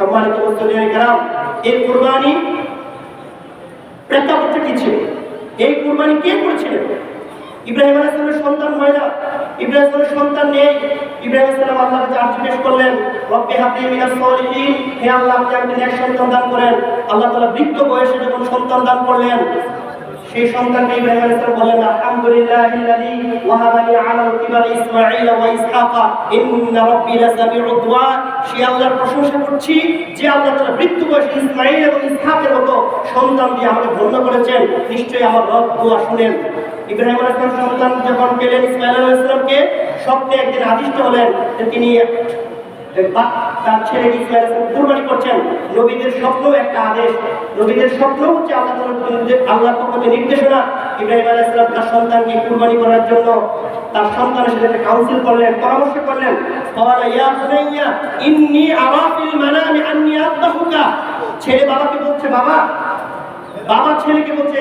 সম্মানিত মুসলিম کرام, এই কুরবানি প্রেক্ষাপটটা কি ছিল? এই কুরবানি কে করেছিলেন? ইব্রাহিম আলাইহিস সালামের সন্তান হয় না, ইব্রাহিম আলাইহিস সালামের সন্তান নেই। ইব্রাহিম আলাইহিস সালাম আল্লাহর কাছে জিজ্ঞেস করলেন, রব্বি হাবলি মিনাস সালিহিন, হে আল্লাহ আপনি আমাকে নেক সন্তান দান করেন। আল্লাহ তাআলা বৃদ্ধ বয়সে যখন সন্তান দান করলেন, সেই সন্তানকে ইব্রাহিম আলাইহিস সালাম বলেন, আলহামদুলিল্লাহিল্লাযী ওয়াহাবানি আলাল কিবারি ইসমাঈল ওয়া ইসহাকা ইন্না রাব্বি লাসামিউদ দুআ। সে আল্লাহর প্রশংসা করছি যে আল্লাহ তাআলা বৃদ্ধ বয়সে ইসমাঈল এবং ইসহাকের মতো সন্তান দিয়ে আমাকে ধন্য করেছেন, নিশ্চয়ই আমার রব দোয়া শুনেন। ইব্রাহিম আলাইহিস সালাম সন্তান যখন পেলেন ইসমাঈল আলাইহিস সালামকে, স্বপ্নে একদিন আদিষ্ট হলেন যে তিনি তার ছেলে ইসমাঈল কুরবানি করছেন। নবীদের স্বপ্ন একটা আদেশ, নবীদের স্বপ্ন হচ্ছে আল্লাহর পক্ষ থেকে নির্দেশনা। ইব্রাহিম আলাইহিস সালাম তার সন্তানকে কুরবানি করার জন্য তার সন্তানের সাথে কাউন্সিল করলেন, পরামর্শ করলেন। ক্বালা ইয়া বুনাইয়া ইন্নী আরা ফিল মানামি আন্নী আযবাহুকা। ছেলে বাবাকে বলছে, বাবা ছেলেকে বলছে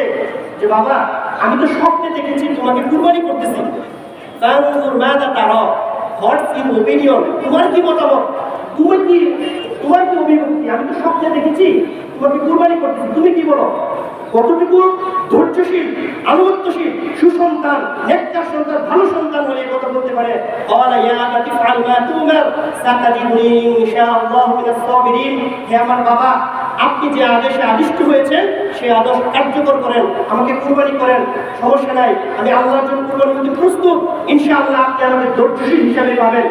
যে বাবা আমি তো স্বপ্নে দেখেছি তোমাকে কুরবানি করতেছি। ফানজুর মাযা তারা, হোয়াটস ইউর ওপিনিয়ন, তোমার কি মতামত, তোমার কি অভিব্যক্তি? আমি তো স্বপ্নে দেখেছি তোমাকে কুরবানি করতেছি, তুমি কি বলো? কতটুকু ধৈর্যশীল, আনুগত্যশীল, সুসন্তান, নেককার সন্তান, ভালো সন্তান হলে কথা বলতে পারে। ক্বালা ইয়া আবাতি ফাআল মা তুমার সাতাজিদুনি ইনশাআল্লাহু মিনাস সাবিরিন। হে আমার বাবা, আপনি যে আদেশে আদিষ্ট হয়েছেন সেই আদেশ কার্যকর করেন, আমাকে কুরবানি করেন, সমস্যা নাই, আমি আল্লাহর জন্য কুরবানি করতে প্রস্তুত, ইনশাআল্লাহ আপনি আমাকে ধৈর্যশীল হিসাবে পাবেন।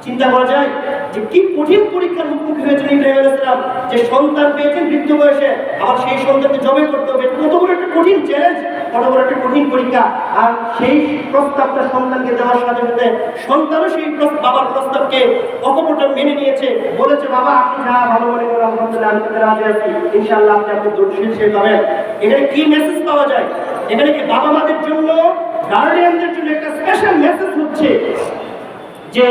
চিন্তা করা যায় যে কি কঠিন পরীক্ষার মুখোমুখি হয়েছেন ইব্রাহিম আলাইহিস সালাম, যে সন্তান পেয়েছেন বৃদ্ধ বয়সে, আবার সেই সন্তানকে জবাই করতে হবে। কত বড় একটা কঠিন চ্যালেঞ্জ, কত বড় একটা কঠিন পরীক্ষা। আর সেই প্রস্তাবটা সন্তানকে দেওয়ার সাথে সাথে সন্তানও সেই বাবার প্রস্তাবকে অকপটে মেনে নিয়েছে, বলেছে বাবা আপনি যা ভালো মনে করেন আলহামদুলিল্লাহ আমি তাদের রাজি আছি, ইনশাআল্লাহ আপনি আপনার ধৈর্যশীল সে পাবেন। এখানে কি মেসেজ পাওয়া যায়? এখানে কি বাবা মাদের জন্য, গার্ডিয়ানদের জন্য একটা স্পেশাল মেসেজ হচ্ছে যে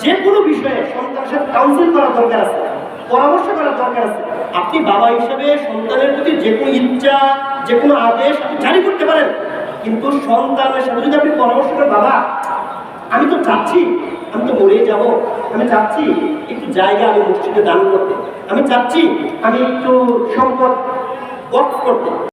যে কোনো বিষয়ে সন্তানের সাথে কাউন্সিল করার দরকার আছে, পরামর্শ করার দরকার আছে। আপনি বাবা হিসেবে সন্তানের প্রতি যে কোনো ইচ্ছা, যে কোনো আদেশ আপনি জারি করতে পারেন, কিন্তু সন্তানের সাথে যদি আপনি পরামর্শ করেন, বাবা আমি তো চাচ্ছি, আমি তো মরে যাব, আমি চাচ্ছি একটু জায়গা আমি মসজিদে দান করতে, আমি চাচ্ছি আমি একটু সম্পদ ওয়াকফ করতে,